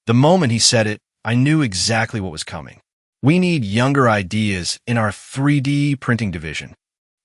The moment he said it, I knew exactly what was coming. We need younger ideas in our 3D printing division.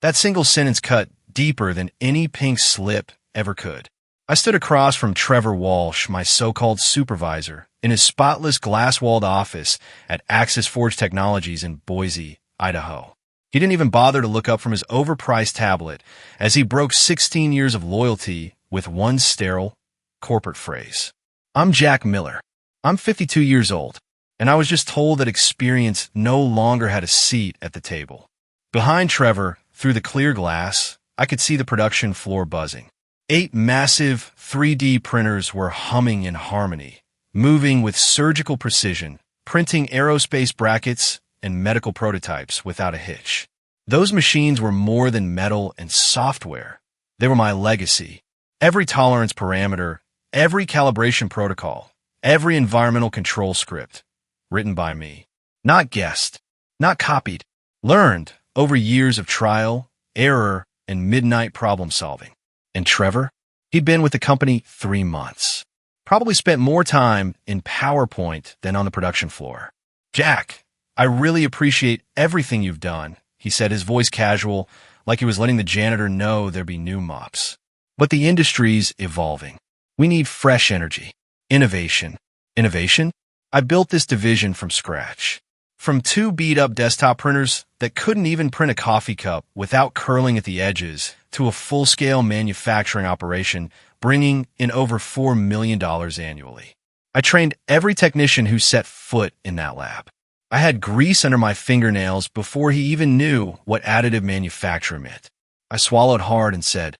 That single sentence cut deeper than any pink slip ever could. I stood across from Trevor Walsh, my so-called supervisor, in his spotless glass-walled office at Axis Forge Technologies in Boise, Idaho. He didn't even bother to look up from his overpriced tablet as he broke 16 years of loyalty with one sterile corporate phrase. I'm Jack Miller. I'm 52 years old, and I was just told that experience no longer had a seat at the table. Behind Trevor, through the clear glass, I could see the production floor buzzing. 8 massive 3D printers were humming in harmony, moving with surgical precision, printing aerospace brackets and medical prototypes without a hitch. Those machines were more than metal and software. They were my legacy. Every tolerance parameter, every calibration protocol, every environmental control script, written by me. Not guessed, not copied, learned over years of trial, error, and midnight problem solving. And Trevor? He'd been with the company 3 months. Probably spent more time in PowerPoint than on the production floor. Jack, I really appreciate everything you've done, he said, his voice casual, like he was letting the janitor know there'd be new mops. But the industry's evolving. We need fresh energy. Innovation. Innovation? I built this division from scratch. From 2 beat-up desktop printers that couldn't even print a coffee cup without curling at the edges to a full-scale manufacturing operation bringing in over $4 million annually. I trained every technician who set foot in that lab. I had grease under my fingernails before he even knew what additive manufacture meant. I swallowed hard and said,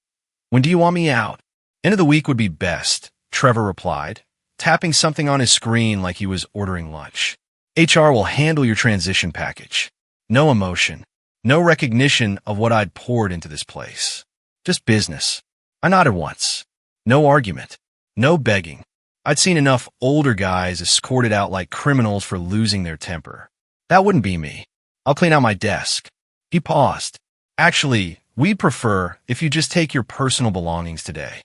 "When do you want me out?" "End of the week would be best," Trevor replied, tapping something on his screen like he was ordering lunch. HR will handle your transition package. No emotion, no recognition of what I'd poured into this place. Just business. I nodded once. No argument. No begging. I'd seen enough older guys escorted out like criminals for losing their temper. That wouldn't be me. I'll clean out my desk. He paused. Actually, we'd prefer if you just take your personal belongings today.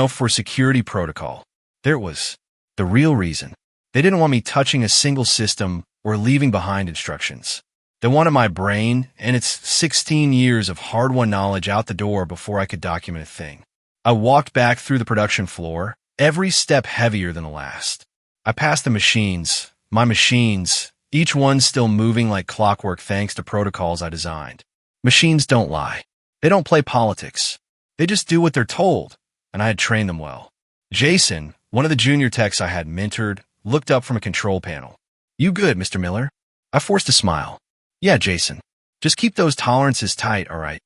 For security protocol. There it was. The real reason. They didn't want me touching a single system or leaving behind instructions. They wanted my brain and its 16 years of hard-won knowledge out the door before I could document a thing. I walked back through the production floor, every step heavier than the last. I passed the machines, my machines, each one still moving like clockwork thanks to protocols I designed. Machines don't lie. They don't play politics. They just do what they're told, and I had trained them well. Jason, one of the junior techs I had mentored, looked up from a control panel. "You good, Mr. Miller?" I forced a smile. "Yeah, Jason. Just keep those tolerances tight, all right?"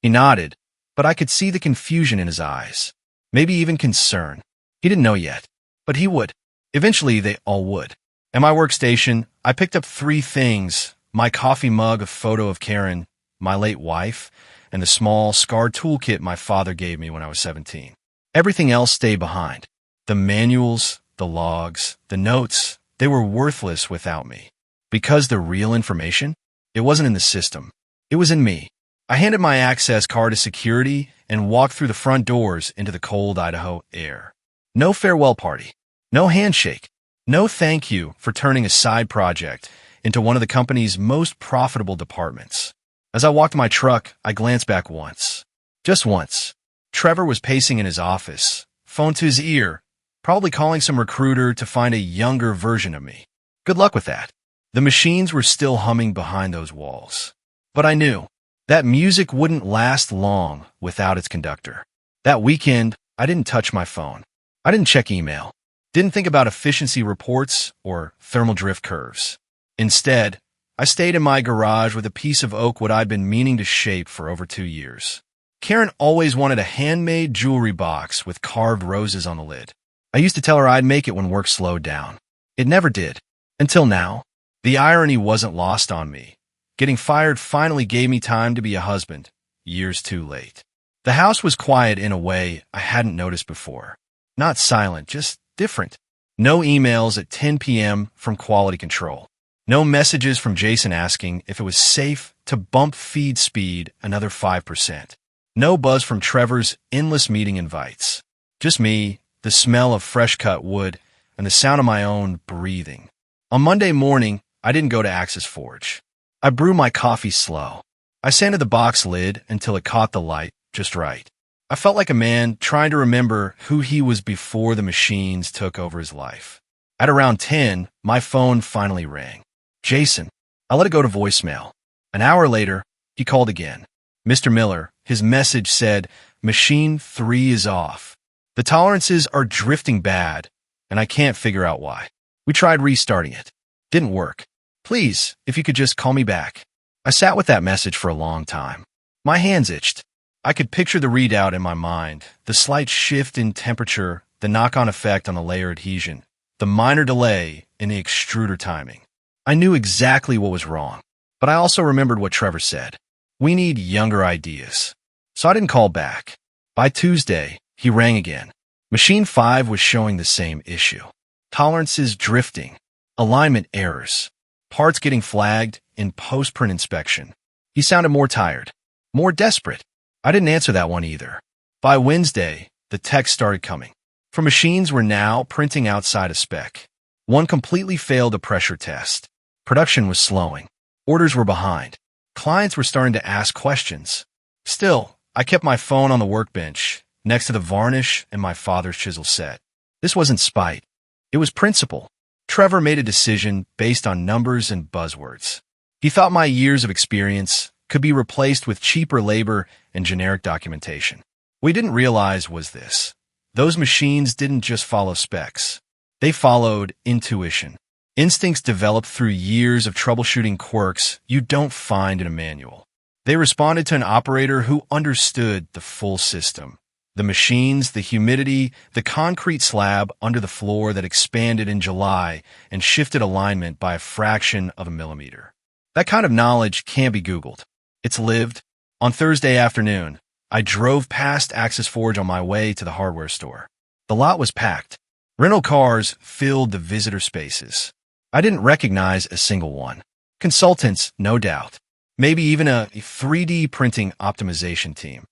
He nodded, but I could see the confusion in his eyes. Maybe even concern. He didn't know yet, but he would. Eventually, they all would. At my workstation, I picked up 3 things: my coffee mug, a photo of Karen, my late wife, and the small, scarred toolkit my father gave me when I was 17. Everything else stayed behind. The manuals, the logs, the notes, they were worthless without me. Because the real information? It wasn't in the system. It was in me. I handed my access card to security and walked through the front doors into the cold Idaho air. No farewell party. No handshake. No thank you for turning a side project into one of the company's most profitable departments. As I walked to my truck, I glanced back once. Just once. Trevor was pacing in his office, phone to his ear, probably calling some recruiter to find a younger version of me. Good luck with that. The machines were still humming behind those walls. But I knew that music wouldn't last long without its conductor. That weekend, I didn't touch my phone. I didn't check email. Didn't think about efficiency reports or thermal drift curves. Instead, I stayed in my garage with a piece of oak wood I'd been meaning to shape for over 2 years. Karen always wanted a handmade jewelry box with carved roses on the lid. I used to tell her I'd make it when work slowed down. It never did. Until now. The irony wasn't lost on me. Getting fired finally gave me time to be a husband, years too late. The house was quiet in a way I hadn't noticed before. Not silent, just different. No emails at 10 p.m. from quality control. No messages from Jason asking if it was safe to bump feed speed another 5%. No buzz from Trevor's endless meeting invites. Just me, the smell of fresh-cut wood, and the sound of my own breathing. On Monday morning, I didn't go to Axis Forge. I brew my coffee slow. I sanded the box lid until it caught the light just right. I felt like a man trying to remember who he was before the machines took over his life. At around 10, my phone finally rang. Jason. I let it go to voicemail. An hour later, he called again. Mr. Miller, his message said, Machine 3 is off. The tolerances are drifting bad, and I can't figure out why. We tried restarting it. Didn't work. Please, if you could just call me back. I sat with that message for a long time. My hands itched. I could picture the readout in my mind, the slight shift in temperature, the knock-on effect on the layer adhesion, the minor delay in the extruder timing. I knew exactly what was wrong, but I also remembered what Trevor said. We need younger ideas. So I didn't call back. By Tuesday, he rang again. Machine 5 was showing the same issue. Tolerances drifting, alignment errors, parts getting flagged in post-print inspection. He sounded more tired, more desperate. I didn't answer that one either. By Wednesday, the text started coming. For machines were now printing outside of spec. One completely failed a pressure test. Production was slowing. Orders were behind. Clients were starting to ask questions. Still, I kept my phone on the workbench, next to the varnish and my father's chisel set. This wasn't spite. It was principle. Trevor made a decision based on numbers and buzzwords. He thought my years of experience could be replaced with cheaper labor and generic documentation. What we didn't realize was this. Those machines didn't just follow specs. They followed intuition. Instincts developed through years of troubleshooting quirks you don't find in a manual. They responded to an operator who understood the full system. The machines, the humidity, the concrete slab under the floor that expanded in July and shifted alignment by a fraction of a millimeter. That kind of knowledge can't be Googled. It's lived. On Thursday afternoon, I drove past Axis Forge on my way to the hardware store. The lot was packed. Rental cars filled the visitor spaces. I didn't recognize a single one. Consultants, no doubt. Maybe even a 3D printing optimization team.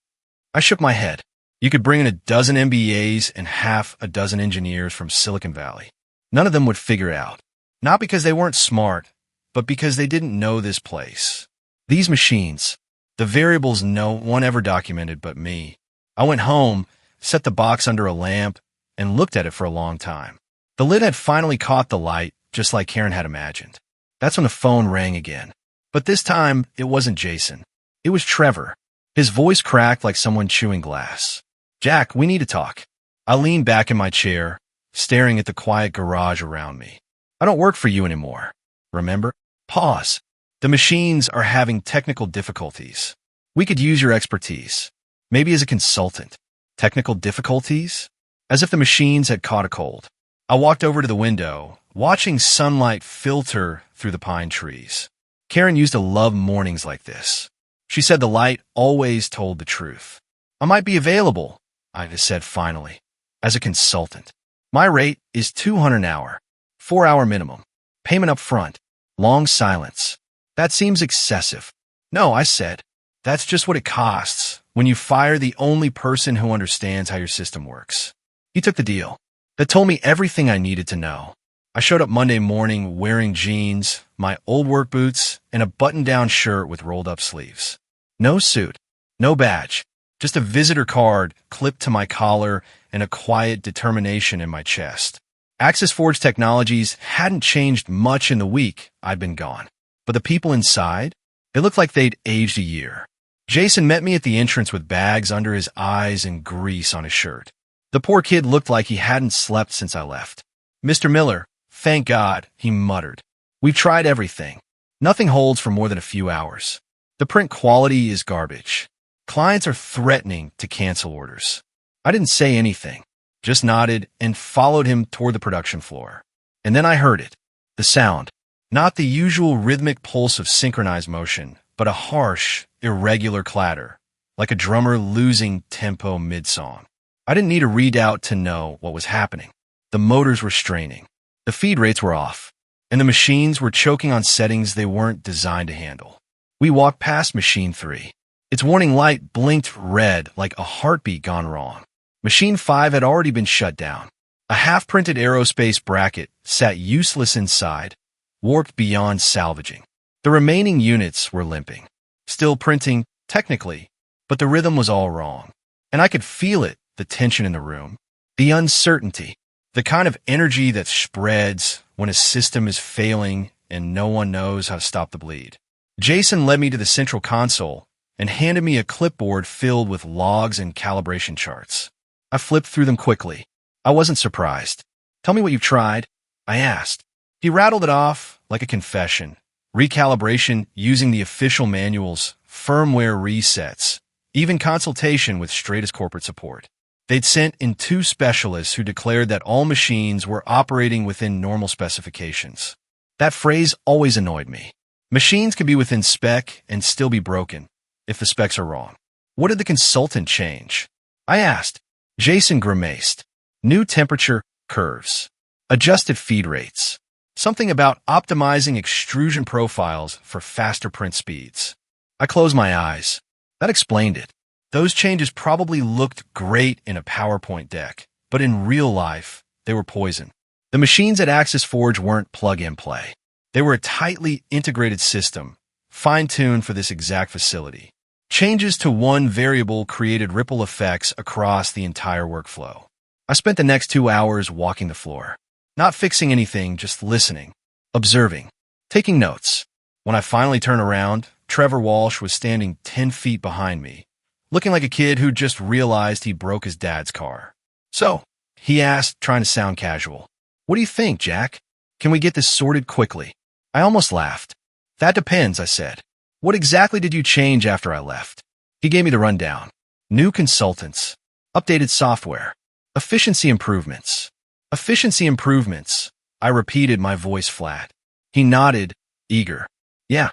I shook my head. You could bring in a dozen MBAs and half a dozen engineers from Silicon Valley. None of them would figure it out. Not because they weren't smart, but because they didn't know this place. These machines, the variables no one ever documented but me. I went home, set the box under a lamp, and looked at it for a long time. The lid had finally caught the light, just like Karen had imagined. That's when the phone rang again. But this time, it wasn't Jason. It was Trevor. His voice cracked like someone chewing glass. Jack, we need to talk. I leaned back in my chair, staring at the quiet garage around me. I don't work for you anymore. Remember? Pause. The machines are having technical difficulties. We could use your expertise. Maybe as a consultant. Technical difficulties? As if the machines had caught a cold. I walked over to the window, watching sunlight filter through the pine trees. Karen used to love mornings like this. She said the light always told the truth. I might be available, I said finally, as a consultant. My rate is $200 an hour, 4-hour minimum, payment up front, long silence. That seems excessive. No, I said, that's just what it costs when you fire the only person who understands how your system works. He took the deal. That told me everything I needed to know. I showed up Monday morning wearing jeans, my old work boots, and a button-down shirt with rolled-up sleeves. No suit, no badge, just a visitor card clipped to my collar and a quiet determination in my chest. Axis Forge Technologies hadn't changed much in the week I'd been gone. But the people inside, they looked like they'd aged a year. Jason met me at the entrance with bags under his eyes and grease on his shirt. The poor kid looked like he hadn't slept since I left. Mr. Miller, thank God, he muttered. We've tried everything. Nothing holds for more than a few hours. The print quality is garbage. Clients are threatening to cancel orders. I didn't say anything, just nodded and followed him toward the production floor. And then I heard it, the sound. Not the usual rhythmic pulse of synchronized motion, but a harsh, irregular clatter, like a drummer losing tempo mid-song. I didn't need a readout to know what was happening. The motors were straining. The feed rates were off, and the machines were choking on settings they weren't designed to handle. We walked past Machine 3. Its warning light blinked red like a heartbeat gone wrong. Machine 5 had already been shut down. A half-printed aerospace bracket sat useless inside, warped beyond salvaging. The remaining units were limping. Still printing, technically, but the rhythm was all wrong. And I could feel it, the tension in the room, the uncertainty, the kind of energy that spreads when a system is failing and no one knows how to stop the bleed. Jason led me to the central console and handed me a clipboard filled with logs and calibration charts. I flipped through them quickly. I wasn't surprised. "Tell me what you've tried," I asked. He rattled it off like a confession. Recalibration using the official manuals, firmware resets, even consultation with straightest corporate support. They'd sent in 2 specialists who declared that all machines were operating within normal specifications. That phrase always annoyed me. Machines can be within spec and still be broken if the specs are wrong. What did the consultant change? I asked. Jason grimaced. New temperature curves. Adjusted feed rates. Something about optimizing extrusion profiles for faster print speeds. I closed my eyes. That explained it. Those changes probably looked great in a PowerPoint deck, but in real life, they were poison. The machines at Axis Forge weren't plug-and-play. They were a tightly integrated system, fine-tuned for this exact facility. Changes to one variable created ripple effects across the entire workflow. I spent the next 2 hours walking the floor. Not fixing anything, just listening, observing, taking notes. When I finally turned around, Trevor Walsh was standing 10 feet behind me, looking like a kid who just realized he broke his dad's car. "So," he asked, trying to sound casual, "what do you think, Jack? Can we get this sorted quickly?" I almost laughed. "That depends," I said. "What exactly did you change after I left?" He gave me the rundown. New consultants, updated software, efficiency improvements. Efficiency improvements, I repeated, my voice flat. He nodded, eager. "Yeah,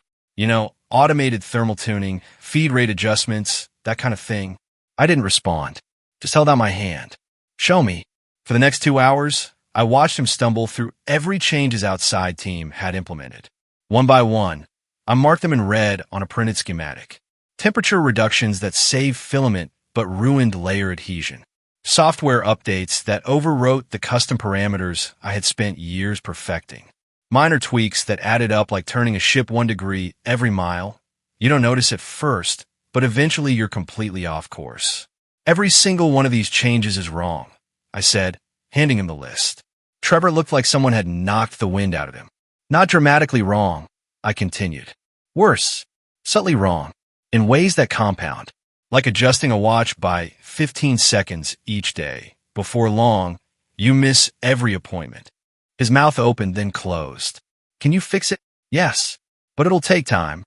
automated thermal tuning, feed rate adjustments, that kind of thing." I didn't respond, just held out my hand. "Show me." For the next 2 hours, I watched him stumble through every change his outside team had implemented. One by one, I marked them in red on a printed schematic. Temperature reductions that saved filament but ruined layer adhesion. Software updates that overwrote the custom parameters I had spent years perfecting. Minor tweaks that added up like turning a ship 1 degree every mile. You don't notice at first, but eventually you're completely off course. "Every single one of these changes is wrong," I said, handing him the list. Trevor looked like someone had knocked the wind out of him. "Not dramatically wrong," I continued. "Worse, subtly wrong, in ways that compound. Like adjusting a watch by 15 seconds each day. Before long, you miss every appointment." His mouth opened, then closed. "Can you fix it?" "Yes, but it'll take time."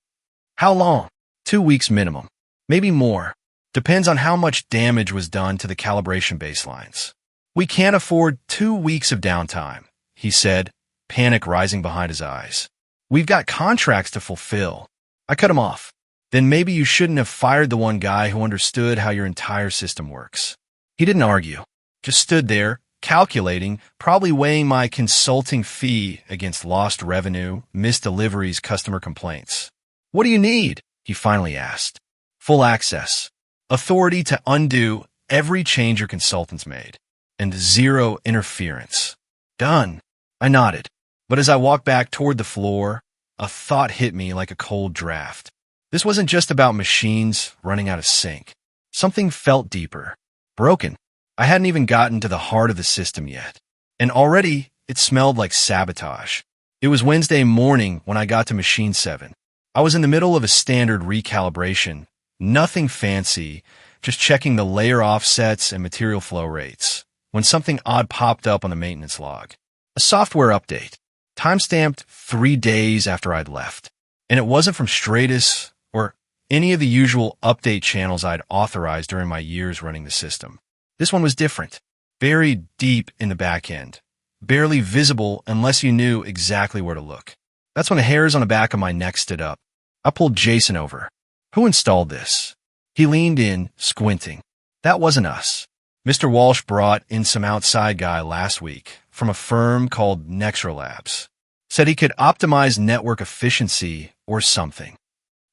"How long?" 2 weeks minimum. Maybe more. Depends on how much damage was done to the calibration baselines. "We can't afford 2 weeks of downtime," he said, panic rising behind his eyes. "We've got contracts to fulfill." I cut him off. "Then maybe you shouldn't have fired the one guy who understood how your entire system works." He didn't argue, just stood there, calculating, probably weighing my consulting fee against lost revenue, missed deliveries, customer complaints. "What do you need?" he finally asked. "Full access. Authority to undo every change your consultants made. And zero interference." "Done." I nodded. But as I walked back toward the floor, a thought hit me like a cold draft. This wasn't just about machines running out of sync. Something felt deeper. Broken. I hadn't even gotten to the heart of the system yet. And already, it smelled like sabotage. It was Wednesday morning when I got to Machine 7. I was in the middle of a standard recalibration. Nothing fancy, just checking the layer offsets and material flow rates, when something odd popped up on the maintenance log. A software update, timestamped 3 days after I'd left. And it wasn't from Stratus or any of the usual update channels I'd authorized during my years running the system. This one was different, buried deep in the back end, barely visible unless you knew exactly where to look. That's when the hairs on the back of my neck stood up. I pulled Jason over. "Who installed this?" He leaned in, squinting. "That wasn't us. Mr. Walsh brought in some outside guy last week from a firm called Nexra Labs. Said he could optimize network efficiency or something."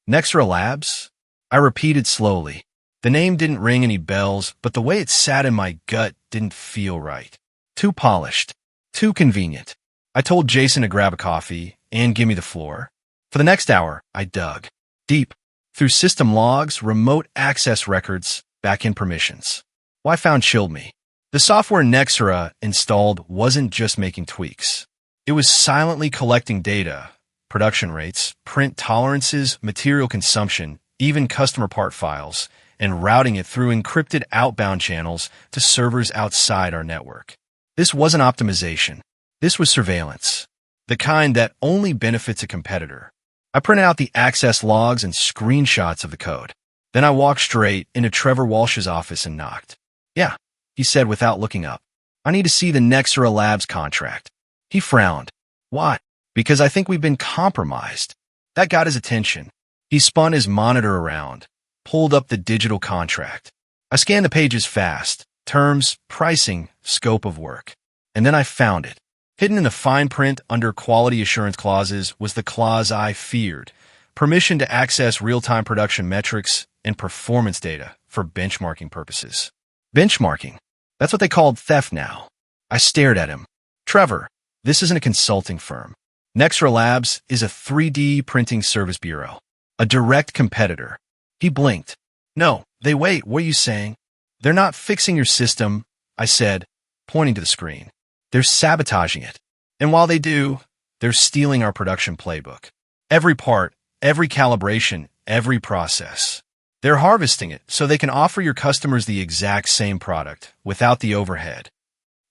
"Nexra Labs?" I repeated slowly. The name didn't ring any bells, but the way it sat in my gut didn't feel right. Too polished. Too convenient. I told Jason to grab a coffee and give me the floor. For the next hour, I dug deep through system logs, remote access records, back-end permissions. What I found chilled me. The software Nexera installed wasn't just making tweaks. It was silently collecting data, production rates, print tolerances, material consumption, even customer part files, and routing it through encrypted outbound channels to servers outside our network. This wasn't optimization. This was surveillance, the kind that only benefits a competitor. I printed out the access logs and screenshots of the code. Then I walked straight into Trevor Walsh's office and knocked. Yeah, he said without looking up. I need to see the Nexera Labs contract. He frowned. Why? Because I think we've been compromised. That got his attention. He spun his monitor around, pulled up the digital contract. I scanned the pages fast. Terms, pricing, scope of work. And then I found it. Hidden in the fine print under quality assurance clauses was the clause I feared: permission to access real-time production metrics and performance data for benchmarking purposes. Benchmarking? That's what they called theft now. I stared at him. Trevor, this isn't a consulting firm. Nexera Labs is a 3D printing service bureau, a direct competitor. He blinked. No, what are you saying? They're not fixing your system, I said, pointing to the screen. They're sabotaging it. And while they do, they're stealing our production playbook. Every part, every calibration, every process. They're harvesting it so they can offer your customers the exact same product without the overhead.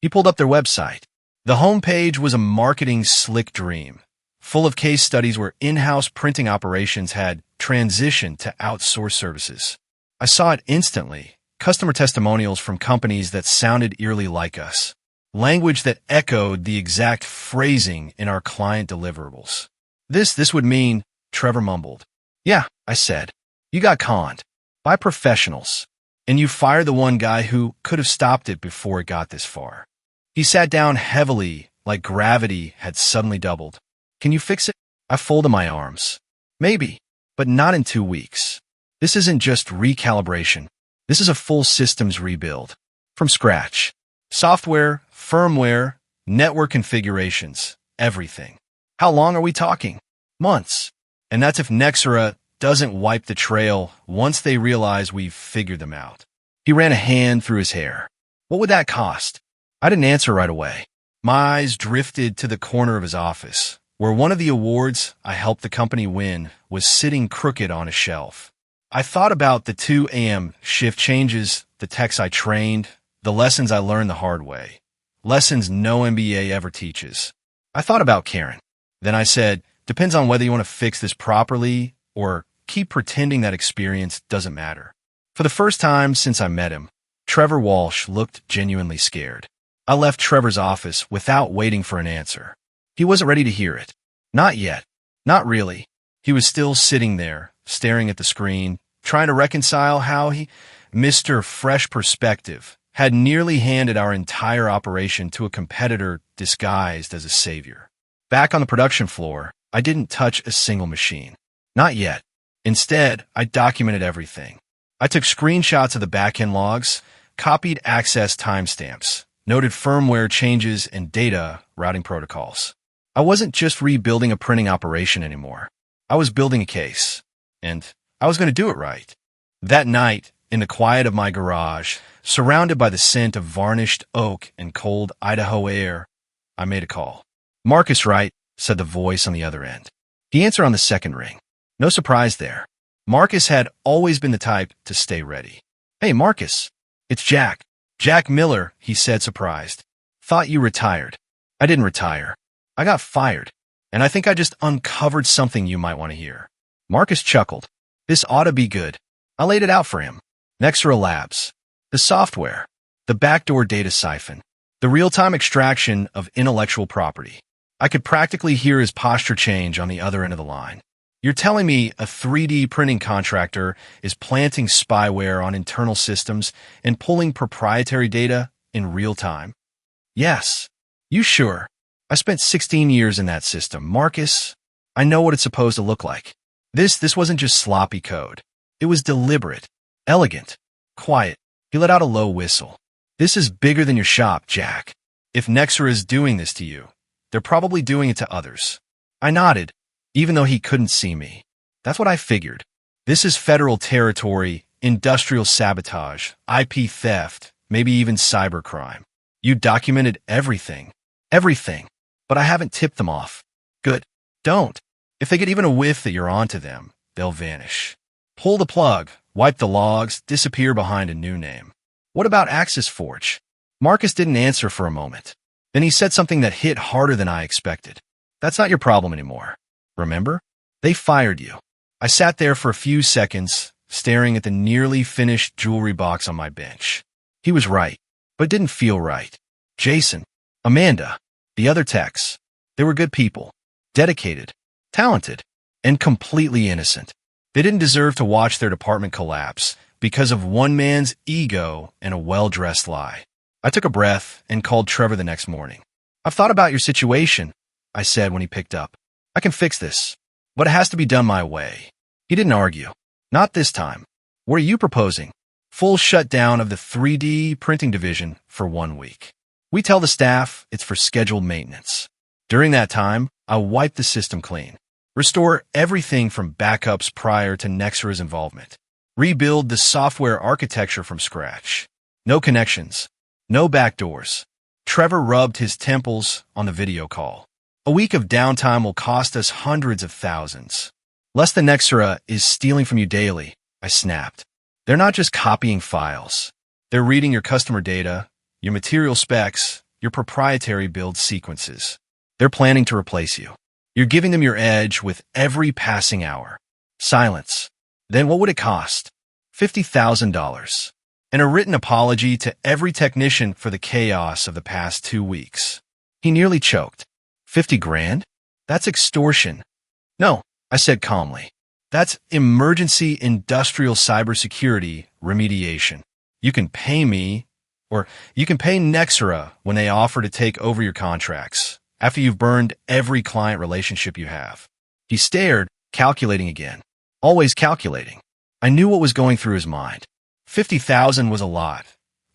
He pulled up their website. The homepage was a marketing slick dream, full of case studies where in-house printing operations had transitioned to outsourced services. I saw it instantly. Customer testimonials from companies that sounded eerily like us. Language that echoed the exact phrasing in our client deliverables. This would mean, Trevor mumbled. Yeah, I said. You got conned. By professionals. And you fired the one guy who could have stopped it before it got this far. He sat down heavily, like gravity had suddenly doubled. Can you fix it? I folded my arms. Maybe, but not in 2 weeks. This isn't just recalibration. This is a full systems rebuild. From scratch. Software, firmware, network configurations, everything. How long are we talking? Months. And that's if Nexera doesn't wipe the trail once they realize we've figured them out. He ran a hand through his hair. What would that cost? I didn't answer right away. My eyes drifted to the corner of his office, where one of the awards I helped the company win was sitting crooked on a shelf. I thought about the 2 a.m. shift changes, the techs I trained, the lessons I learned the hard way. Lessons no MBA ever teaches. I thought about Karen. Then I said, depends on whether you want to fix this properly or keep pretending that experience doesn't matter. For the first time since I met him, Trevor Walsh looked genuinely scared. I left Trevor's office without waiting for an answer. He wasn't ready to hear it. Not yet. Not really. He was still sitting there, staring at the screen, trying to reconcile how Mr. Fresh Perspective, had nearly handed our entire operation to a competitor disguised as a savior. Back on the production floor, I didn't touch a single machine. Not yet. Instead, I documented everything. I took screenshots of the backend logs, copied access timestamps, noted firmware changes and data routing protocols. I wasn't just rebuilding a printing operation anymore. I was building a case, and I was going to do it right. That night, in the quiet of my garage, surrounded by the scent of varnished oak and cold Idaho air, I made a call. Marcus, right? Said the voice on the other end. He answered on the second ring. No surprise there. Marcus had always been the type to stay ready. Hey, Marcus. It's Jack. Jack Miller, he said, surprised. Thought you retired. I didn't retire. I got fired. And I think I just uncovered something you might want to hear. Marcus chuckled. This ought to be good. I laid it out for him. Nexera Labs. The software. The backdoor data siphon. The real-time extraction of intellectual property. I could practically hear his posture change on the other end of the line. You're telling me a 3D printing contractor is planting spyware on internal systems and pulling proprietary data in real time? Yes. You sure? I spent 16 years in that system. Marcus, I know what it's supposed to look like. This wasn't just sloppy code. It was deliberate, elegant, quiet. He let out a low whistle. This is bigger than your shop, Jack. If Nexera is doing this to you, they're probably doing it to others. I nodded, even though he couldn't see me. That's what I figured. This is federal territory, industrial sabotage, IP theft, maybe even cybercrime. You documented everything. Everything. But I haven't tipped them off. Good. Don't. If they get even a whiff that you're onto them, they'll vanish. Pull the plug, wipe the logs, disappear behind a new name. What about Axis Forge? Marcus didn't answer for a moment. Then he said something that hit harder than I expected. That's not your problem anymore. Remember? They fired you. I sat there for a few seconds, staring at the nearly finished jewelry box on my bench. He was right, but it didn't feel right. Jason, Amanda, the other techs, they were good people, dedicated, talented, and completely innocent. They didn't deserve to watch their department collapse because of one man's ego and a well-dressed lie. I took a breath and called Trevor the next morning. I've thought about your situation, I said when he picked up. I can fix this, but it has to be done my way. He didn't argue. Not this time. What are you proposing? Full shutdown of the 3D printing division for 1 week. We tell the staff it's for scheduled maintenance. During that time, I wipe the system clean. Restore everything from backups prior to Nexera's involvement. Rebuild the software architecture from scratch. No connections. No backdoors. Trevor rubbed his temples on the video call. A week of downtime will cost us hundreds of thousands. Less than Nexera is stealing from you daily, I snapped. They're not just copying files. They're reading your customer data, your material specs, your proprietary build sequences. They're planning to replace you. You're giving them your edge with every passing hour. Silence. Then what would it cost? $50,000. And a written apology to every technician for the chaos of the past 2 weeks. He nearly choked. 50 grand? That's extortion. No, I said calmly. That's emergency industrial cybersecurity remediation. You can pay me, or you can pay Nexera when they offer to take over your contracts, after you've burned every client relationship you have. He stared, calculating again. Always calculating. I knew what was going through his mind. 50,000 was a lot,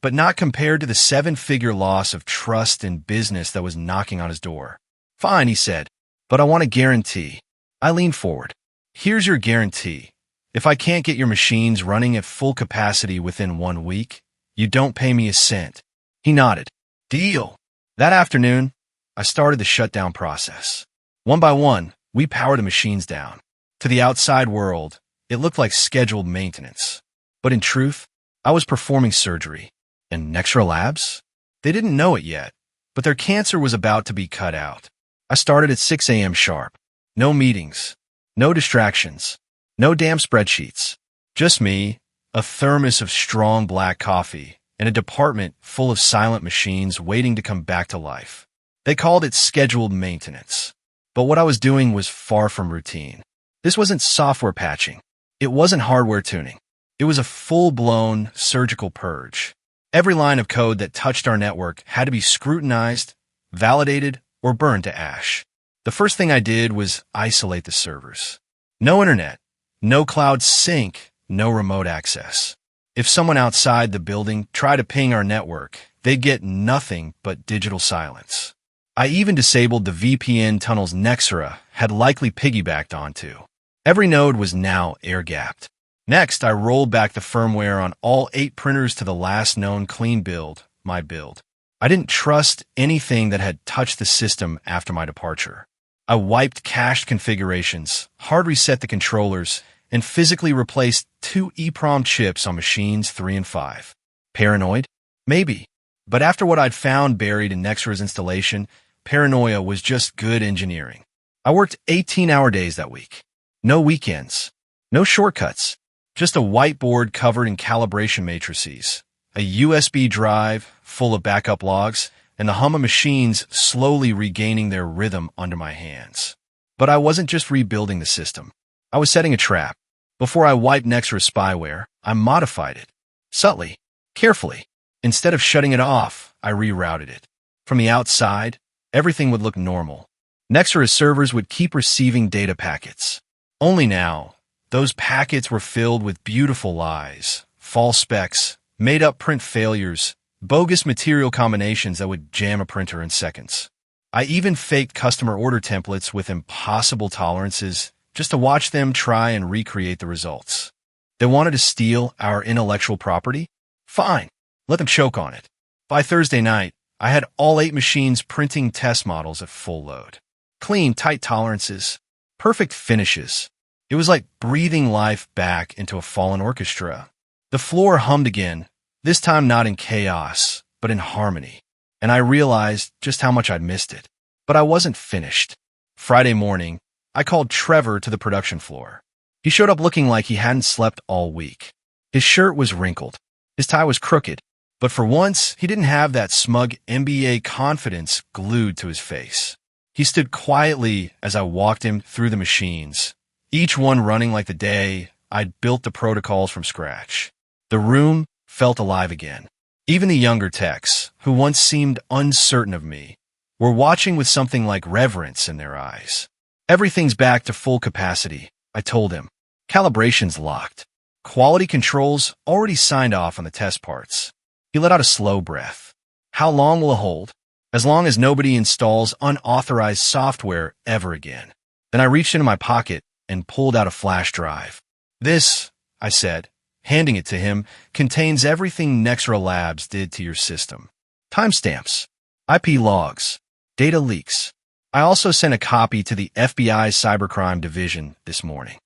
but not compared to the 7-figure loss of trust and business that was knocking on his door. Fine, he said, but I want a guarantee. I leaned forward. Here's your guarantee. If I can't get your machines running at full capacity within 1 week, you don't pay me a cent. He nodded. Deal. That afternoon, I started the shutdown process. One by one, we powered the machines down. To the outside world, it looked like scheduled maintenance. But in truth, I was performing surgery. And Nexera Labs? They didn't know it yet, but their cancer was about to be cut out. I started at 6 a.m. sharp. No meetings. No distractions. No damn spreadsheets. Just me, a thermos of strong black coffee, and a department full of silent machines waiting to come back to life. They called it scheduled maintenance. But what I was doing was far from routine. This wasn't software patching. It wasn't hardware tuning. It was a full-blown surgical purge. Every line of code that touched our network had to be scrutinized, validated, or burned to ash. The first thing I did was isolate the servers. No internet, no cloud sync, no remote access. If someone outside the building tried to ping our network, they'd get nothing but digital silence. I even disabled the VPN tunnels Nexera had likely piggybacked onto. Every node was now air-gapped. Next, I rolled back the firmware on all 8 printers to the last known clean build, my build. I didn't trust anything that had touched the system after my departure. I wiped cached configurations, hard reset the controllers, and physically replaced 2 EEPROM chips on machines 3 and 5. Paranoid? Maybe. But after what I'd found buried in Nexera's installation, paranoia was just good engineering. I worked 18-hour days that week. No weekends. No shortcuts. Just a whiteboard covered in calibration matrices, a USB drive full of backup logs, and the hum of machines slowly regaining their rhythm under my hands. But I wasn't just rebuilding the system. I was setting a trap. Before I wiped Nexera's spyware, I modified it. Subtly, carefully. Instead of shutting it off, I rerouted it. From the outside, everything would look normal. Nexera's servers would keep receiving data packets. Only now, those packets were filled with beautiful lies, false specs, made-up print failures, bogus material combinations that would jam a printer in seconds. I even faked customer order templates with impossible tolerances just to watch them try and recreate the results. They wanted to steal our intellectual property? Fine, let them choke on it. By Thursday night, I had all 8 machines printing test models at full load. Clean, tight tolerances, perfect finishes. It was like breathing life back into a fallen orchestra. The floor hummed again, this time not in chaos, but in harmony. And I realized just how much I'd missed it. But I wasn't finished. Friday morning, I called Trevor to the production floor. He showed up looking like he hadn't slept all week. His shirt was wrinkled. His tie was crooked. But for once, he didn't have that smug MBA confidence glued to his face. He stood quietly as I walked him through the machines, each one running like the day I'd built the protocols from scratch. The room felt alive again. Even the younger techs, who once seemed uncertain of me, were watching with something like reverence in their eyes. Everything's back to full capacity, I told him. Calibration's locked. Quality controls already signed off on the test parts. He let out a slow breath. How long will it hold? As long as nobody installs unauthorized software ever again. Then I reached into my pocket and pulled out a flash drive. This, I said, handing it to him, contains everything Nexra Labs did to your system. Timestamps, IP logs, data leaks. I also sent a copy to the FBI's Cybercrime Division this morning.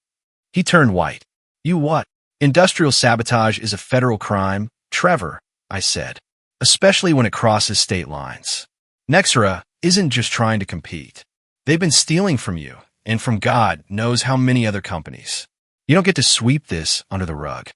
He turned white. You what? Industrial sabotage is a federal crime, Trevor, I said, especially when it crosses state lines. Nexra isn't just trying to compete. They've been stealing from you, and from God knows how many other companies. You don't get to sweep this under the rug.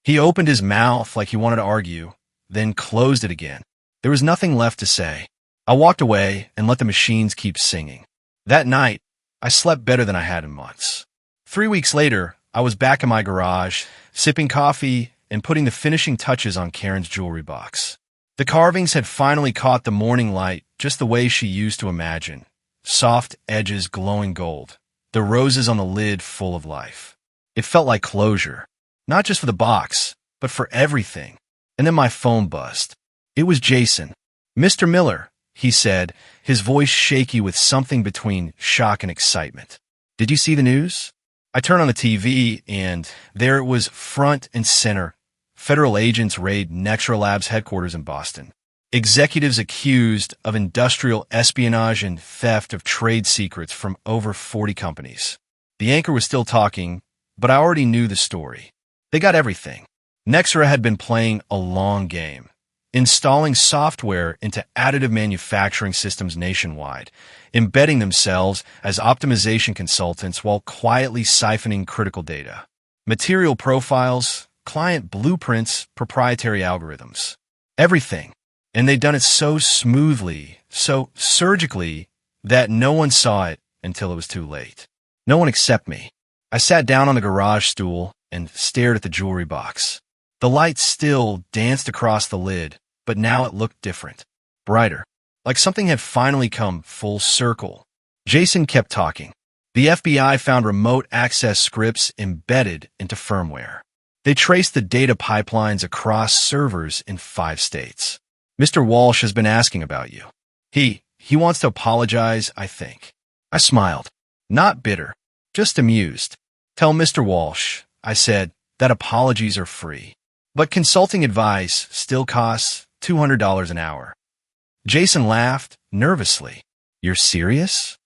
He opened his mouth like he wanted to argue, then closed it again. There was nothing left to say. I walked away and let the machines keep singing. That night, I slept better than I had in months. 3 weeks later, I was back in my garage, sipping coffee and putting the finishing touches on Karen's jewelry box. The carvings had finally caught the morning light just the way she used to imagine. Soft edges glowing gold, the roses on the lid full of life. It felt like closure, not just for the box, but for everything. And then my phone buzzed. It was Jason. Mr. Miller, he said, his voice shaky with something between shock and excitement. Did you see the news? I turned on the TV, and there it was front and center. Federal agents raid Nexra Labs headquarters in Boston. Executives accused of industrial espionage and theft of trade secrets from over 40 companies. The anchor was still talking, but I already knew the story. They got everything. Nexra had been playing a long game, installing software into additive manufacturing systems nationwide, embedding themselves as optimization consultants while quietly siphoning critical data. Material profiles, client blueprints, proprietary algorithms. Everything. And they'd done it so smoothly, so surgically, that no one saw it until it was too late. No one except me. I sat down on the garage stool and stared at the jewelry box. The light still danced across the lid, but now it looked different. Brighter. Like something had finally come full circle. Jason kept talking. The FBI found remote access scripts embedded into firmware. They traced the data pipelines across servers in 5 states. Mr. Walsh has been asking about you. He wants to apologize, I think. I smiled. Not bitter, just amused. Tell Mr. Walsh, I said, that apologies are free. But consulting advice still costs $200 an hour. Jason laughed nervously. You're serious?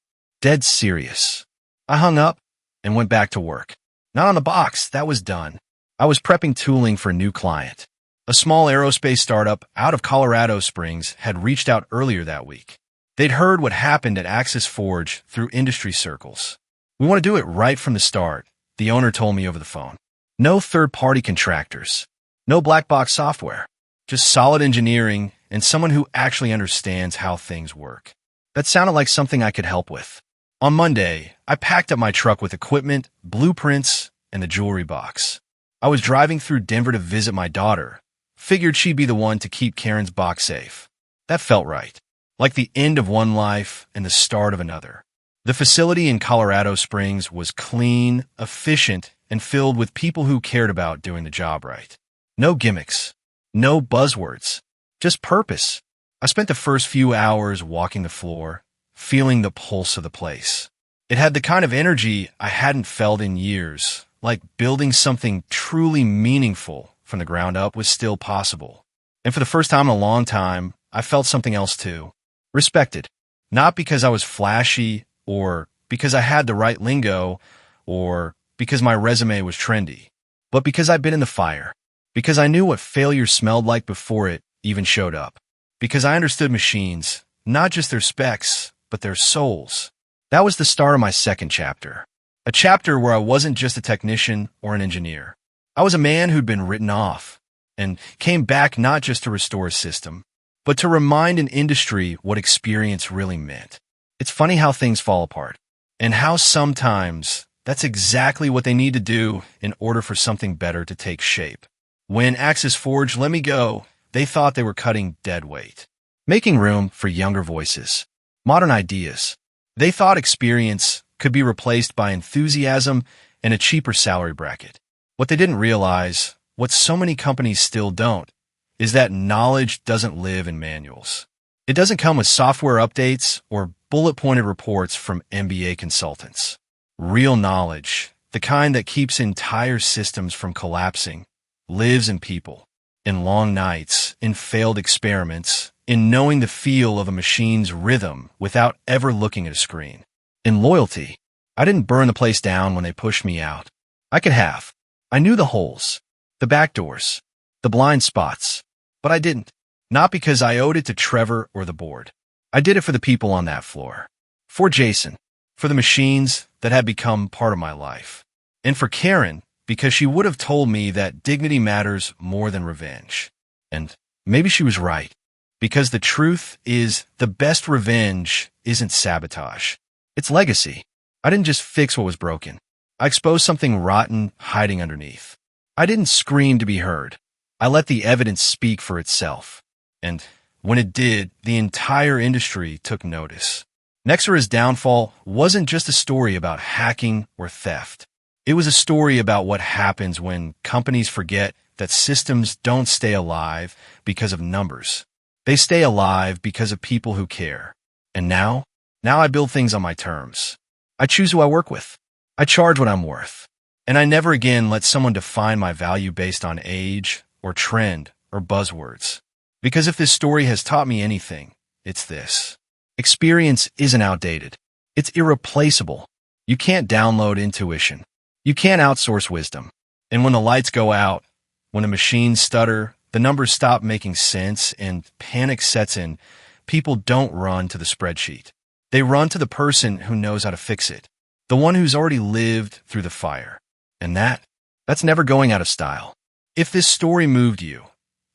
Dead serious. I hung up and went back to work. Not on the box, that was done. I was prepping tooling for a new client. A small aerospace startup out of Colorado Springs had reached out earlier that week. They'd heard what happened at Axis Forge through industry circles. We want to do it right from the start, the owner told me over the phone. No third-party contractors. No black box software. Just solid engineering and someone who actually understands how things work. That sounded like something I could help with. On Monday, I packed up my truck with equipment, blueprints, and the jewelry box. I was driving through Denver to visit my daughter. Figured she'd be the one to keep Karen's box safe. That felt right. Like the end of one life and the start of another. The facility in Colorado Springs was clean, efficient, and filled with people who cared about doing the job right. No gimmicks. No buzzwords. just purpose. I spent the first few hours walking the floor, feeling the pulse of the place. It had the kind of energy I hadn't felt in years, like building something truly meaningful from the ground up was still possible. And for the first time in a long time, I felt something else too. Respected. Not because I was flashy, or because I had the right lingo, or because my resume was trendy, but because I'd been in the fire. Because I knew what failure smelled like before it even showed up. Because I understood machines, not just their specs, but their souls. That was the start of my second chapter. A chapter where I wasn't just a technician or an engineer. I was a man who'd been written off, and came back not just to restore a system, but to remind an industry what experience really meant. It's funny how things fall apart, and how sometimes that's exactly what they need to do in order for something better to take shape. When Axis Forge let me go, they thought they were cutting dead weight, making room for younger voices, modern ideas. They thought experience could be replaced by enthusiasm and a cheaper salary bracket. What they didn't realize, what so many companies still don't, is that knowledge doesn't live in manuals. It doesn't come with software updates or bullet-pointed reports from MBA consultants. Real knowledge, the kind that keeps entire systems from collapsing, lives in people, in long nights, in failed experiments, in knowing the feel of a machine's rhythm without ever looking at a screen. In loyalty, I didn't burn the place down when they pushed me out. I could have. I knew the holes, the back doors, the blind spots, but I didn't. Not because I owed it to Trevor or the board. I did it for the people on that floor. For Jason, for the machines that had become part of my life. And for Karen, because she would have told me that dignity matters more than revenge. And maybe she was right. Because the truth is, the best revenge isn't sabotage. It's legacy. I didn't just fix what was broken. I exposed something rotten hiding underneath. I didn't scream to be heard. I let the evidence speak for itself. And when it did, the entire industry took notice. Nexera's downfall wasn't just a story about hacking or theft. It was a story about what happens when companies forget that systems don't stay alive because of numbers. They stay alive because of people who care. And now I build things on my terms. I choose who I work with. I charge what I'm worth. And I never again let someone define my value based on age or trend or buzzwords. Because if this story has taught me anything, it's this. Experience isn't outdated. It's irreplaceable. You can't download intuition. You can't outsource wisdom. And when the lights go out, when the machines stutter, the numbers stop making sense, and panic sets in, people don't run to the spreadsheet. They run to the person who knows how to fix it. The one who's already lived through the fire. And that's never going out of style. If this story moved you,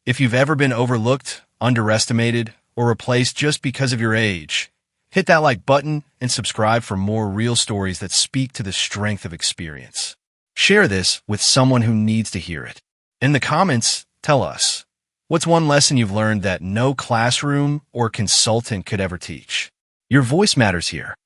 if you've ever been overlooked, underestimated, or replaced just because of your age, hit that like button and subscribe for more real stories that speak to the strength of experience. Share this with someone who needs to hear it. In the comments, tell us, what's one lesson you've learned that no classroom or consultant could ever teach? Your voice matters here.